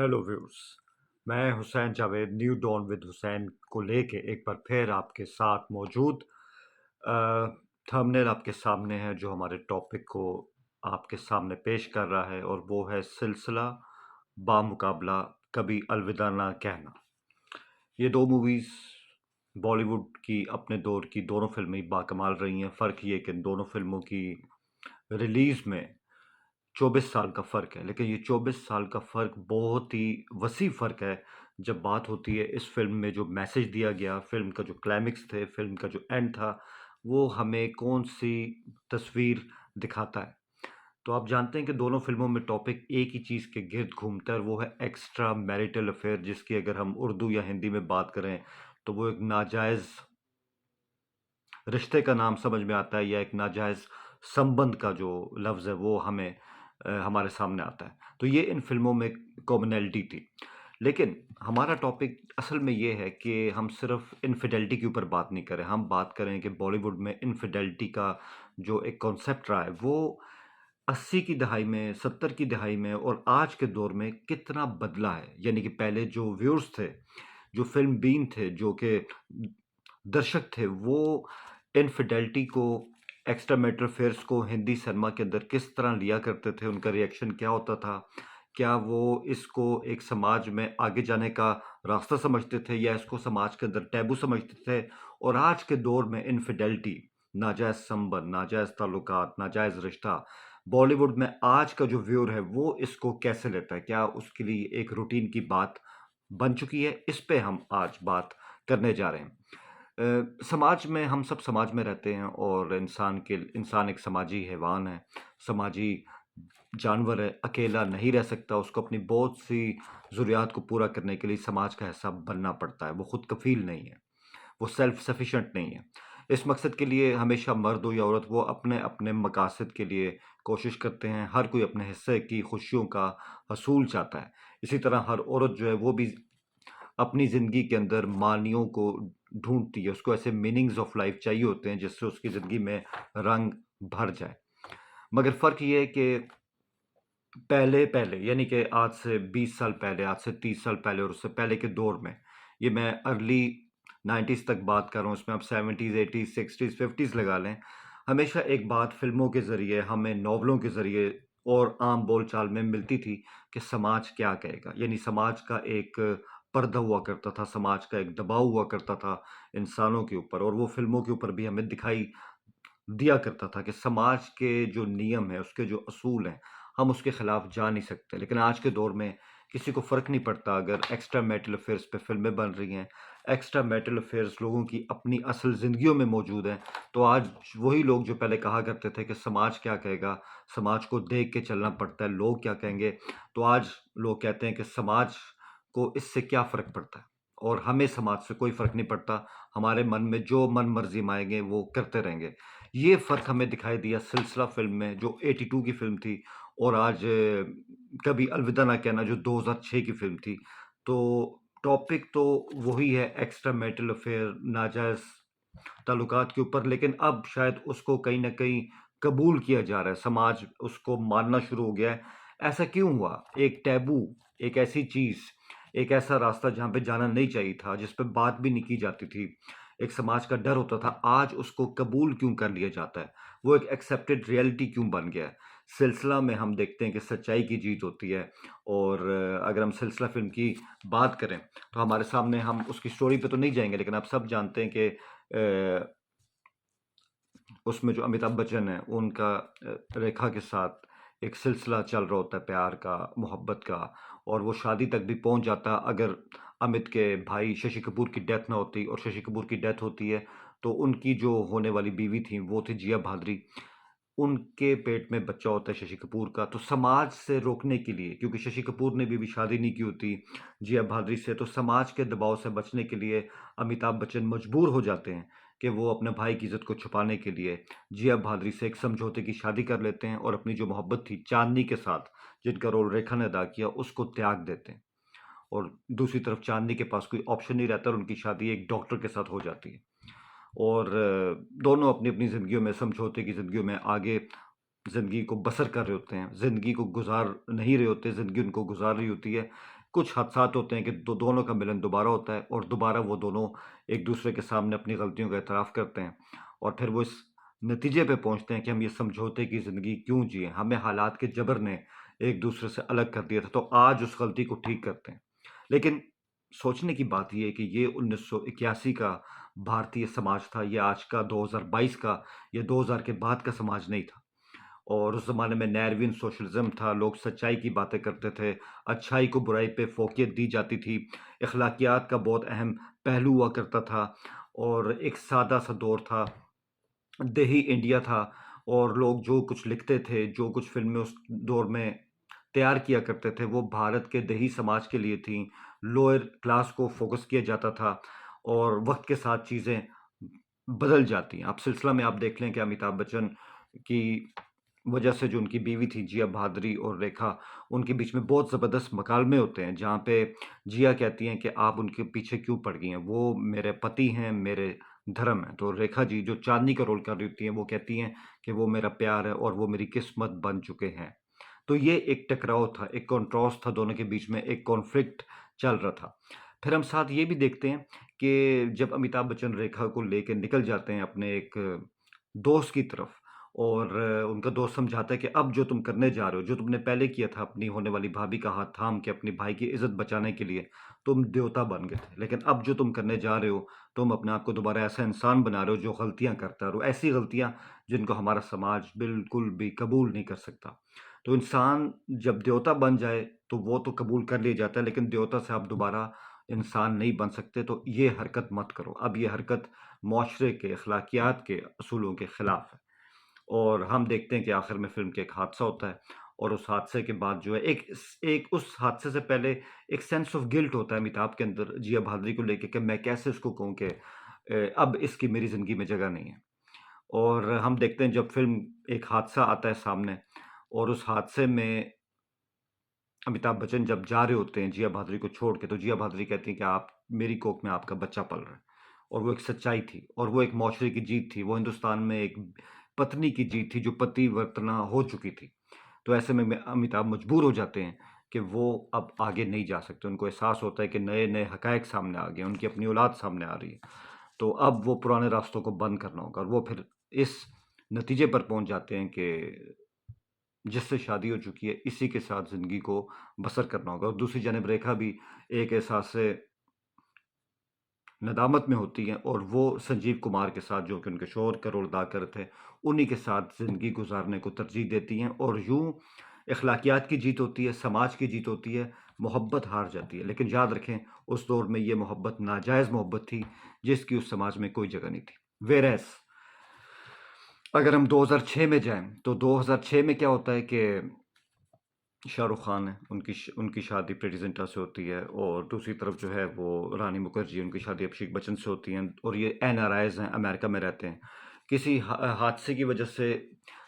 Hello viewers. मैं Hussain Javed new dawn with Hussain को लेके एक बार फिर आपके साथ मौजूद। थंबनेल आपके सामने है जो हमारे टॉपिक को आपके सामने पेश कर रहा है, और वो है सिलसिला बामुकाबला कभी अलविदा ना कहना। ये दो मूवीज़ बॉलीवुड की अपने दौर की दोनों फिल्में बाकमाल रही हैं। फ़र्क ये कि इन दोनों फिल्मों की रिलीज़ में 24 साल का फ़र्क है, लेकिन ये 24 साल का फ़र्क बहुत ही वसी फ़र्क है जब बात होती है इस फ़िल्म में जो मैसेज दिया गया, फ़िल्म का जो क्लाइमेक्स थे, फ़िल्म का जो एंड था, वो हमें कौन-सी तस्वीर दिखाता है। तो आप जानते हैं कि दोनों फ़िल्मों में टॉपिक एक ही चीज़ के गिर्द घूमता है, और वो है एक्स्ट्रा मैरिटल अफ़ेयर, जिसकी अगर हम उर्दू या हिंदी में बात करें, तो वो एक नाजायज़ रिश्ते का नाम समझ में आता है, या एक नाजायज़ संबंध का जो लफ्ज़ है वो हमें हमारे सामने आता है। तो ये इन फ़िल्मों में कॉमनैलिटी थी। लेकिन हमारा टॉपिक असल में ये है कि हम सिर्फ़ इन्फिडेलिटी के ऊपर बात नहीं करें, हम बात करें कि बॉलीवुड में इन्फिडेलिटी का जो एक कॉन्सेप्ट रहा है, वो 80 की दहाई में, 70 की दहाई में और आज के दौर में कितना बदला है। यानी कि पहले जो व्यूअर्स थे, जो फ़िल्म बीन थे, जो कि दर्शक थे, वो इनफिडेलिटी को, एक्स्ट्रा मैरिटल अफेयर्स को हिंदी सिनेमा के अंदर किस तरह लिया करते थे, उनका रिएक्शन क्या होता था? क्या वो इसको एक समाज में आगे जाने का रास्ता समझते थे, या इसको समाज के अंदर टैबू समझते थे? और आज के दौर में इनफिडेलिटी, नाजायज़ संबंध, नाजायज़ ताल्लुकात, नाजायज़ रिश्ता, बॉलीवुड में आज का जो व्यूअर है, वो इसको कैसे लेता है? क्या उसके लिए एक रूटीन की बात बन चुकी है? इस पे हम आज बात करने जा रहे हैं। समाज में हम सब समाज में रहते हैं, और इंसान एक समाजी हैवान है, समाजी जानवर है, अकेला नहीं रह सकता, उसको अपनी बहुत सी ज़रूरियात को पूरा करने के लिए समाज का हिस्सा बनना पड़ता है, वो खुद कफ़ील नहीं है, वो सेल्फ सफिशिएंट नहीं है। इस मकसद के लिए हमेशा मर्द हो या औरत, वो अपने-अपने मकासद के लिए कोशिश करते हैं, हर कोई अपने हिस्से की खुशियों का हसूल चाहता है। इसी तरह हर औरत जो है वो भी अपनी ज़िंदगी के अंदर मानियों को ढूँढती है, उसको ऐसे मीनिंग्स ऑफ लाइफ़ चाहिए होते हैं जिससे उसकी ज़िंदगी में रंग भर जाए। मगर फ़र्क ये है कि पहले-पहले, यानी कि आज से 20 साल पहले, आज से 30 साल पहले और उससे पहले के दौर में, ये मैं अर्ली 90s तक बात कर रहा हूँ, इसमें आप 70s, 80s, 60s, 50s लगा लें। हमेशा एक बात फ़िल्मों के ज़रिए, हमें नॉवलों के ज़रिए और आम बोलचाल में मिलती थी कि समाज क्या कहेगा? यानी समाज का एक पर्दा हुआ करता था, समाज का एक दबाव हुआ करता था इंसानों के ऊपर, और वो फ़िल्मों के ऊपर भी हमें दिखाई दिया करता था कि समाज के जो नियम हैं, उसके जो असूल हैं, हम उसके खिलाफ जा नहीं सकते। लेकिन आज के दौर में किसी को फ़र्क नहीं पड़ता अगर एक्स्ट्रा मैरिटल अफ़ेयर्स पे फ़िल्में बन रही हैं, एक्स्ट्रा मैरिटल अफ़ेयर्स लोगों की अपनी असल ज़िंदगियों में मौजूद हैं। तो आज वही लोग जो पहले कहा करते थे कि समाज क्या कहेगा, समाज को देख के चलना पड़ता है, लोग क्या कहेंगे, तो आज लोग कहते हैं कि समाज को इससे क्या फ़र्क पड़ता है, और हमें समाज से कोई फ़र्क नहीं पड़ता, हमारे मन में जो मन मर्ज़ी में आएँगे वो करते रहेंगे। ये फ़र्क हमें दिखाई दिया सिलसिला फ़िल्म में, जो 82 की फ़िल्म थी, और आज कभी अलविदा ना कहना जो 2006 की फ़िल्म थी। तो टॉपिक तो वही है, एक्स्ट्रा मैरिटल अफ़ेयर, नाजायज़ ताल्लुकात के ऊपर, लेकिन अब शायद उसको कहीं न कहीं कबूल किया जा रहा है, समाज उसको मानना शुरू हो गया है। ऐसा क्यों हुआ? एक टैबू, एक ऐसी चीज़, एक ऐसा रास्ता जहाँ पे जाना नहीं चाहिए था, जिस पे बात भी नहीं की जाती थी, एक समाज का डर होता था, आज उसको कबूल क्यों कर लिया जाता है? वो एक एक्सेप्टेड रियलिटी क्यों बन गया है? सिलसिला में हम देखते हैं कि सच्चाई की जीत होती है, और अगर हम सिलसिला फ़िल्म की बात करें, तो हमारे सामने, हम उसकी स्टोरी पे तो नहीं जाएँगे, लेकिन आप सब जानते हैं कि उसमें जो अमिताभ बच्चन हैं, उनका रेखा के साथ एक सिलसिला चल रहा होता है प्यार का, मोहब्बत का, और वो शादी तक भी पहुँच जाता अगर अमित के भाई शशि कपूर की डेथ ना होती, और शशि कपूर की डेथ होती है, तो उनकी जो होने वाली बीवी थी, वो थी जिया भादरी। उनके पेट में बच्चा होता है शशि कपूर का, तो समाज से रोकने के लिए, क्योंकि शशि कपूर ने भी अभी शादी नहीं की होती जिया भादरी से, तो समाज के दबाव से बचने के लिए अमिताभ बच्चन मजबूर हो जाते हैं कि वो अपने भाई की इज़्ज़त को छुपाने के लिए जिया भादरी से एक समझौते की शादी कर लेते हैं, और अपनी जो मोहब्बत थी चाँदनी के साथ, जिनका रोल रेखा ने अदा किया, उसको त्याग देते हैं। और दूसरी तरफ चाँदनी के पास कोई ऑप्शन नहीं रहता, और उनकी शादी एक डॉक्टर के साथ हो जाती है। और दोनों अपनी-अपनी ज़िंदगियों में, समझौते की ज़िंदगियों में आगे ज़िंदगी को बसर कर रहे होते हैं, ज़िंदगी को गुज़ार नहीं रहे होते, ज़िंदगी उनको गुज़ार रही होती है। कुछ हादसात होते हैं कि दोनों का मिलन दोबारा होता है और दोबारा वो दोनों एक दूसरे के सामने अपनी गलतियों का एतराफ़ करते हैं और फिर वो इस नतीजे पे पहुँचते हैं कि हम ये समझौते की ज़िंदगी क्यों जिए? हमें हालात के जबर ने एक दूसरे से अलग कर दिया था, तो आज उस गलती को ठीक करते हैं। लेकिन सोचने की बात ये है कि ये 1981 का भारतीय समाज था, ये आज का 2022 का या 2000 के बाद का समाज नहीं था। और उस ज़माने में नैरविन सोशलिज़्म था, लोग सच्चाई की बातें करते थे, अच्छाई को बुराई पे फ़ोक़ियत दी जाती थी, अखलाकियात का बहुत अहम पहलू हुआ करता था और एक सादा-सा दौर था, देही इंडिया था और लोग जो कुछ लिखते थे, जो कुछ फ़िल्में उस दौर में तैयार किया करते थे, वो भारत के देही समाज के लिए थीं, लोअर क्लास को फ़ोकस किया जाता था और वक़्त के साथ चीज़ें बदल जाती हैं। आप सिलसिला में आप देख लें कि अमिताभ बच्चन की वजह से जो उनकी बीवी थी जिया भादरी और रेखा, उनके बीच में बहुत ज़बरदस्त मकालमे होते हैं, जहाँ पे जिया कहती हैं कि आप उनके पीछे क्यों पड़ गई हैं? वो मेरे पति हैं, मेरे धर्म हैं। तो रेखा जी जो चाँदनी का रोल कर रही होती हैं, वो कहती हैं कि वो मेरा प्यार है और वो मेरी किस्मत बन चुके हैं। तो ये एक टकराव था, एक कॉन्ट्रास्ट था दोनों के बीच में, एक कॉन्फ्लिक्ट चल रहा था। फिर हम साथ ये भी देखते हैं कि जब अमिताभ बच्चन रेखा को लेके निकल जाते हैं अपने एक दोस्त की तरफ और उनका दोस्त समझाता है कि अब जो तुम करने जा रहे हो, जो तुमने पहले किया था अपनी होने वाली भाभी का हाथ थाम के अपने भाई की इज़्ज़त बचाने के लिए, तुम देवता बन गए थे। लेकिन अब जो तुम करने जा रहे हो, तुम अपने आप को दोबारा ऐसा इंसान बना रहे हो जो गलतियाँ करता रहो, ऐसी गलतियाँ जिनको हमारा समाज बिल्कुल भी कबूल नहीं कर सकता। तो इंसान जब देवता बन जाए, तो वो तो कबूल कर लिया जाता है, लेकिन देवता से आप दोबारा इंसान नहीं बन सकते, तो ये हरकत मत करो। अब ये हरकत मुआशरे के, अखलाकियात के असूलों के खिलाफ है। और हम देखते हैं कि आखिर में फ़िल्म के एक हादसा होता है और उस हादसे के बाद जो है एक उस हादसे से पहले एक सेंस ऑफ गिल्ट होता है अमिताभ के अंदर जिया भादरी को लेके कि मैं कैसे उसको कहूँ कि अब इसकी मेरी ज़िंदगी में जगह नहीं है। और हम देखते हैं जब फ़िल्म एक हादसा आता है सामने और उस हादसे में अमिताभ बच्चन जब जा रहे होते हैं जिया भादुरी को छोड़ के, तो जिया भादुरी कहती हैं कि आप मेरी कोख में आपका बच्चा पल रहा है। और वो एक सच्चाई थी और वो एक मुआशरे की जीत थी। वो हिंदुस्तान में एक पत्नी की जीत थी जो पतिवर्तना हो चुकी थी। तो ऐसे में अमिताभ मजबूर हो जाते हैं कि वो अब आगे नहीं जा सकते। उनको एहसास होता है कि नए-नए हक़ाइक़ सामने आ गए हैं, उनकी अपनी औलाद सामने आ रही है। तो अब वो पुराने रास्तों को बंद करना होगा और वो फिर इस नतीजे पर पहुँच जाते हैं कि जिससे शादी हो चुकी है, इसी के साथ ज़िंदगी को बसर करना होगा और दूसरी जानिब रेखा भी एक एहसास से नदामत में होती हैं और वो संजीव कुमार के साथ जो कि उनके शौहर का रोल अदा कर रहे थे, उन्हीं के साथ ज़िंदगी गुज़ारने को तरजीह देती हैं और यूँ अखलाकियात की जीत होती है, समाज की जीत होती है, मोहब्बत हार जाती है। लेकिन याद रखें, उस दौर में ये मोहब्बत नाजायज़ मोहब्बत थी, जिसकी उस समाज में कोई जगह नहीं थी। व्हेयरएज़ अगर हम 2006 में जाएँ, तो 2006 में क्या होता है कि शाहरुख खान हैं, उनकी शादी प्रीति जिंटा से होती है और दूसरी तरफ जो है वो रानी मुखर्जी, उनकी शादी अभिषेक बच्चन से होती है और ये एनआरआईज़ हैं, अमेरिका में रहते हैं। किसी हादसे की वजह से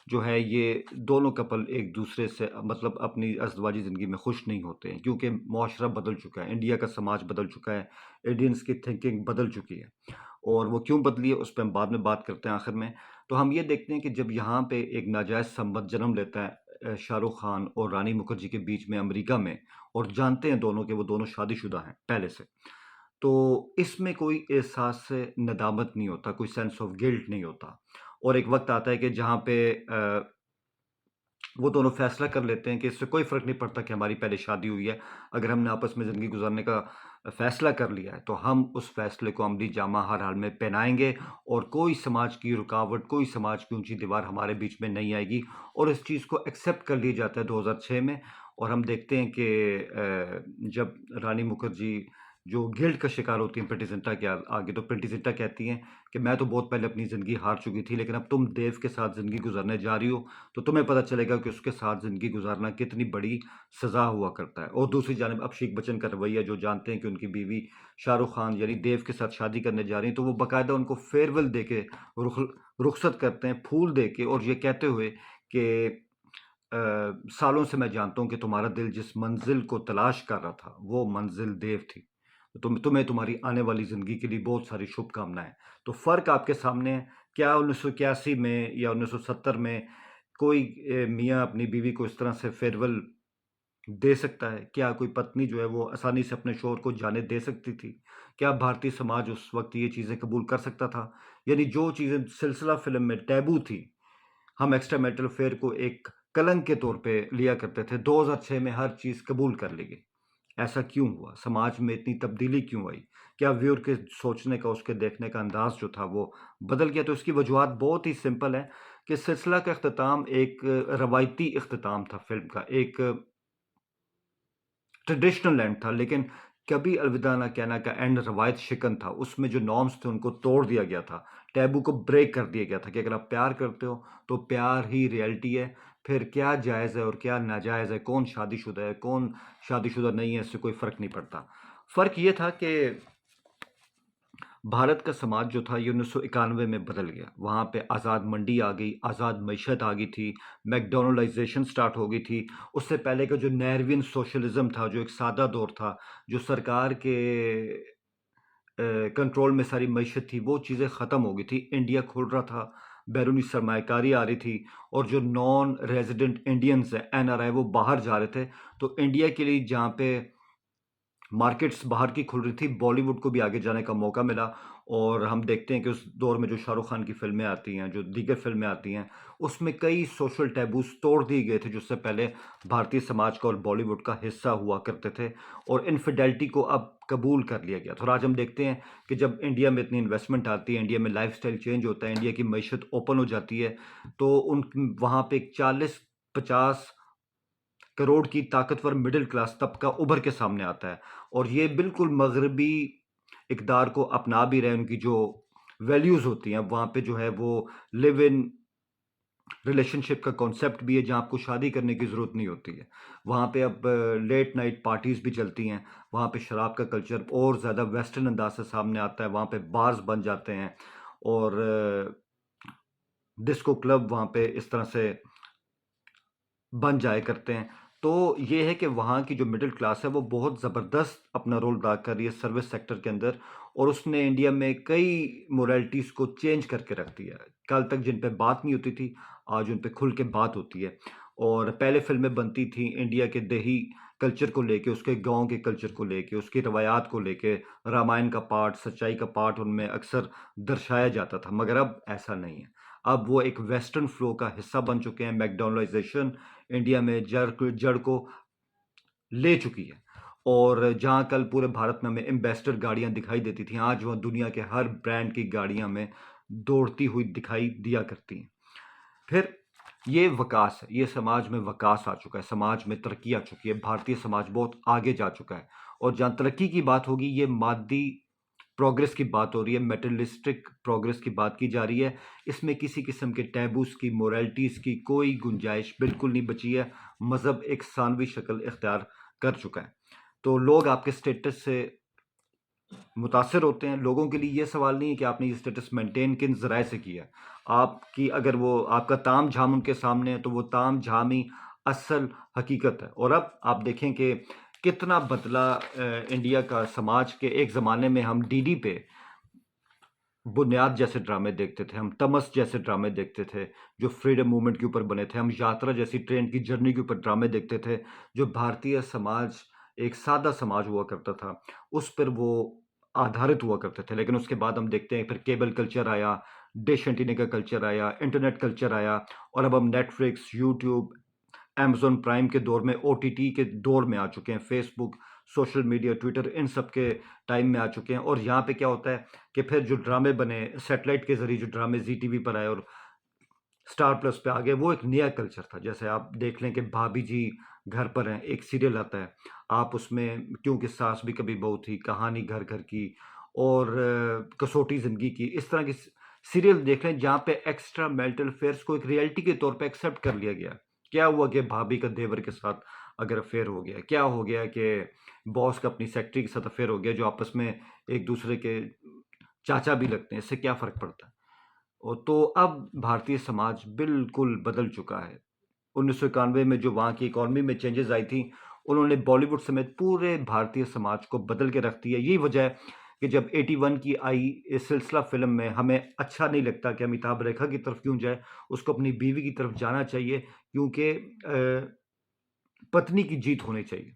जो है ये दोनों कपल एक दूसरे से मतलब अपनी अज़दवाजी ज़िंदगी में खुश नहीं होते हैं क्योंकि मुआशरा बदल चुका है, इंडिया का समाज बदल चुका है, इंडियंस की थिंकिंग बदल चुकी है और वो क्यों बदली है उस पे हम बाद में बात करते हैं आखिर में। तो हम ये देखते हैं कि जब यहाँ पे एक नाजायज़ संबंध जन्म लेता है शाहरुख खान और रानी मुखर्जी के बीच में अमेरिका में और जानते हैं दोनों कि वो दोनों शादीशुदा हैं पहले से। तो इसमें कोई एहसास से नदामत नहीं होता, कोई सेंस ऑफ गिल्ट नहीं होता और एक वक़्त आता है कि जहाँ पे वो दोनों फ़ैसला कर लेते हैं कि इससे कोई फ़र्क नहीं पड़ता कि हमारी पहले शादी हुई है। अगर हमने आपस में ज़िंदगी गुज़ारने का फ़ैसला कर लिया है, तो हम उस फ़ैसले को अमली जामा हर हाल में पहनाएँगे और कोई समाज की रुकावट, कोई समाज की ऊँची दीवार हमारे बीच में नहीं आएगी और इस चीज़ को एक्सेप्ट कर लिया जाता है 2006 में और हम देखते हैं कि जब रानी मुखर्जी जो गिल्ट का शिकार होती हैं प्रीति जिंटा के आगे, तो प्रीति जिंटा कहती हैं कि मैं तो बहुत पहले अपनी ज़िंदगी हार चुकी थी, लेकिन अब तुम देव के साथ ज़िंदगी गुज़ारने जा रही हो, तो तुम्हें पता चलेगा कि उसके साथ ज़िंदगी गुज़ारना कितनी बड़ी सज़ा हुआ करता है। और दूसरी जानिब अभिषेक बच्चन का रवैया जो जानते हैं कि उनकी बीवी शाहरुख खान यानी देव के साथ शादी करने जा रही हैं, तो वो बाकायदा उनको फेयरवेल देके रुख रुखसत करते हैं, फूल देके और ये कहते हुए कि सालों से मैं जानता हूँ कि तुम्हारा दिल जिस मंज़िल को तलाश कर रहा था, वो मंज़िल देव थी। तुम्हें तुम्हारी आने वाली ज़िंदगी के लिए बहुत सारी शुभकामनाएँ। तो फ़र्क आपके सामने है, क्या 1981 में या 1970 में कोई मियाँ अपनी बीवी को इस तरह से फेयरवेल दे सकता है? क्या कोई पत्नी जो है वो आसानी से अपने शौहर को जाने दे सकती थी? क्या भारतीय समाज उस वक़्त ये चीज़ें कबूल कर सकता था? यानी जो चीज़ें सिलसिला फ़िल्म में टैबू थी, हम एक्स्ट्रा मैरिटल अफ़ेयर को एक कलंक के तौर पे लिया करते थे, 2006 में हर चीज़ कबूल कर ली गई। ऐसा क्यों हुआ? समाज में इतनी तब्दीली क्यों आई? क्या व्यूअर के सोचने का, उसके देखने का अंदाज़ जो था वो बदल गया? तो इसकी वजूहत बहुत ही सिंपल है कि सिलसिला का इख्तिताम एक रवायती इख्तिताम था फ़िल्म का, एक ट्रेडिशनल एंड था, लेकिन कभी अलविदा ना कहना का एंड रवायत शिकन था। उसमें जो नॉर्म्स थे उनको तोड़ दिया गया था। टैबू को ब्रेक कर दिया गया था कि अगर आप प्यार करते हो तो प्यार ही रियलिटी है। फिर क्या जायज़ है और क्या नाजायज़ है, कौन शादीशुदा है, कौन शादीशुदा नहीं है, इससे कोई फ़र्क नहीं पड़ता। फ़र्क ये था कि भारत का समाज जो था ये 1991 में बदल गया। वहाँ पे आज़ाद मंडी आ गई, आज़ाद मईशत आ गई थी, मैकडॉनलाइज़ेशन स्टार्ट हो गई थी। उससे पहले का जो नेरवियन सोशलिज़्म था, जो एक सादा दौर था, जो सरकार के कंट्रोल में सारी मईशत थी, वो चीज़ें ख़त्म हो गई थी। इंडिया खुल रहा था, बैरूनी सरमायाकारी आ रही थी और जो नॉन रेज़िडेंट इंडियंस हैं, एनआरआई, वो बाहर जा रहे थे। तो इंडिया के लिए जहाँ पे मार्केट्स बाहर की खुल रही थी, बॉलीवुड को भी आगे जाने का मौका मिला और हम देखते हैं कि उस दौर में जो शाहरुख खान की फ़िल्में आती हैं, जो दीगर फ़िल्में आती हैं, उसमें कई सोशल टैबूज़ तोड़ दिए गए थे, जो उससे पहले भारतीय समाज का और बॉलीवुड का हिस्सा हुआ करते थे और इन्फिडेलिटी को अब कबूल कर लिया गया था। और आज हम देखते हैं कि जब इंडिया में इतनी इन्वेस्टमेंट आती है, इंडिया में लाइफ़स्टाइल चेंज होता है, इंडिया की मईशत ओपन हो जाती है, तो उन वहाँ पे एक 40-50 करोड़ की ताकतवर मिडिल क्लास तबका उभर के सामने आता है और ये बिल्कुल मग़रबी इक़दार को अपना भी रहे हैं। उनकी जो वैल्यूज़ होती हैं, वहाँ पे जो है वो लिव इन रिलेशनशिप का कॉन्सेप्ट भी है, जहाँ आपको शादी करने की ज़रूरत नहीं होती है। वहाँ पे अब लेट नाइट पार्टीज़ भी चलती हैं, वहाँ पे शराब का कल्चर और ज़्यादा वेस्टर्न अंदाज़ से सामने आता है, वहाँ पे बार्स बन जाते हैं और डिस्को क्लब वहाँ पे इस तरह से बन जाया करते हैं। तो ये है कि वहाँ की जो मिडल क्लास है वो बहुत ज़बरदस्त अपना रोल अदा कर रही है सर्विस सेक्टर के अंदर और उसने इंडिया में कई मोरालिटीज़ को चेंज करके रख दिया है। कल तक जिन पे बात नहीं होती थी, आज उन पे खुल के बात होती है। और पहले फ़िल्में बनती थी इंडिया के देही कल्चर को लेके, उसके गाँव के कल्चर को लेके, उसकी रवायात को लेके, रामायण का पार्ट, सच्चाई का पार्ट उनमें अक्सर दर्शाया जाता था, मगर अब ऐसा नहीं है। अब वो एक वेस्टर्न फ़्लो का हिस्सा बन चुके हैं, मैकडॉनलाइज़ेशन इंडिया में जड़ को ले चुकी है और जहाँ कल पूरे भारत में हमें एम्बेसडर गाड़ियाँ दिखाई देती थी, आज वह दुनिया के हर ब्रांड की गाड़ियाँ हमें दौड़ती हुई दिखाई दिया करती हैं। फिर ये विकास है, ये समाज में विकास आ चुका है, समाज में तरक्की आ चुकी है, भारतीय समाज बहुत आगे जा चुका है और जहाँ तरक्की की बात होगी, ये मादी प्रोग्रेस की बात हो रही है, मटेरियलिस्टिक प्रोग्रेस की बात की जा रही है। इसमें किसी किस्म के टैबूज़ की, मोरालिटीज़ की कोई गुंजाइश बिल्कुल नहीं बची है। मज़हब एक सानवी शक्ल इख्तियार कर चुका है। तो लोग आपके स्टेटस से मुतासिर होते हैं। लोगों के लिए ये सवाल नहीं है कि आपने ये स्टेटस मेंटेन किन ज़राए से किया है। आपकी अगर वो आपका ताम-झाम उनके सामने है, तो वो ताम-झाम ही असल हकीकत है। और अब आप देखें कि कितना बदला इंडिया का समाज के एक ज़माने में हम डीडी पे बुनियाद जैसे ड्रामे देखते थे, हम तमस जैसे ड्रामे देखते थे, जो फ्रीडम मूवमेंट के ऊपर बने थे, हम यात्रा जैसी ट्रेन की जर्नी के ऊपर ड्रामे देखते थे, जो भारतीय समाज एक सादा समाज हुआ करता था, उस पर वो आधारित हुआ करते थे। लेकिन उसके बाद हम देखते हैं फिर केबल कल्चर आया, डिश एंटीना का कल्चर आया, इंटरनेट कल्चर आया और अब हम नेटफ्लिक्स, यूट्यूब, अमेज़न प्राइम के दौर में ओटीटी के दौर में आ चुके हैं, फ़ेसबुक, सोशल मीडिया, ट्विटर इन सब के टाइम में आ चुके हैं और यहाँ पे क्या होता है कि फिर जो ड्रामे बने, सैटेलाइट के ज़रिए जो ड्रामे ज़ी टीवी पर आए और स्टार प्लस पे आ गए, वो एक नया कल्चर था। जैसे आप देख लें कि भाभी जी घर पर हैं, एक सीरियल आता है, आप उसमें क्योंकि सास भी कभी बहू थी, कहानी घर-घर की और कसौटी ज़िंदगी की, इस तरह की सीरियल देख लें जहाँ पे एक्स्ट्रा मैरिटल अफेयर्स को एक रियलिटी के तौर पे एक्सेप्ट कर लिया गया। क्या हुआ कि भाभी का देवर के साथ अगर अफेयर हो गया? क्या हो गया कि बॉस का अपनी सेक्रेटरी के साथ अफेयर हो गया, जो आपस में एक-दूसरे के चाचा भी लगते हैं, इससे क्या फ़र्क पड़ता है? तो अब भारतीय समाज बिल्कुल बदल चुका है। 1991 में जो वहाँ की इकॉनमी में चेंजेज़ आई थी, उन्होंने बॉलीवुड समेत पूरे भारतीय समाज को बदल के रख दिया। यही वजह है कि जब 81 की आई इस सिलसिला फ़िल्म में हमें अच्छा नहीं लगता कि अमिताभ रेखा की तरफ क्यों जाए, उसको अपनी बीवी की तरफ जाना चाहिए क्योंकि पत्नी की जीत होनी चाहिए,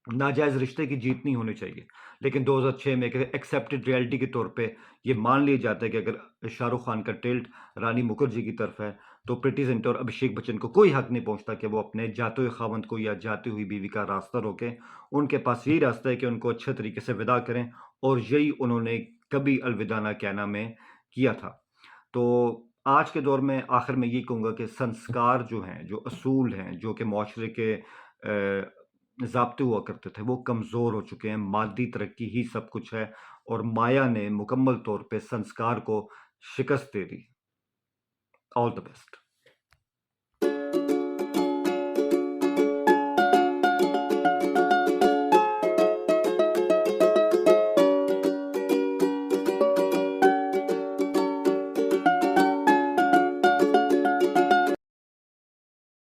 नाजायज़ रिश्ते की जीत नहीं होनी चाहिए। लेकिन 2006 में एक एक्सेप्टेड रियलिटी के तौर पे ये मान लिया जाता है कि अगर शाहरुख खान का टिल्ट रानी मुखर्जी की तरफ है, तो प्रीति जिंटा और अभिषेक बच्चन को कोई हक नहीं पहुँचता कि वो अपने जाते हुए खावंद को या जाती हुई बीवी का रास्ता रोकें। उनके पास यही रास्ता है कि उनको अच्छे तरीके से विदा करें, और यही उन्होंने कभी अलविदा ना कहना में किया था। तो आज के दौर में आखिर में यही कहूँगा कि संस्कार जो हैं, जो असूल हैं, जो कि मुआशरे के ज़ाब्ते हुआ करते थे, वो कमज़ोर हो चुके हैं। मादी तरक्की ही सब कुछ है, और माया ने मुकम्मल तौर पे संस्कार को शिकस्त दे दी। All the best.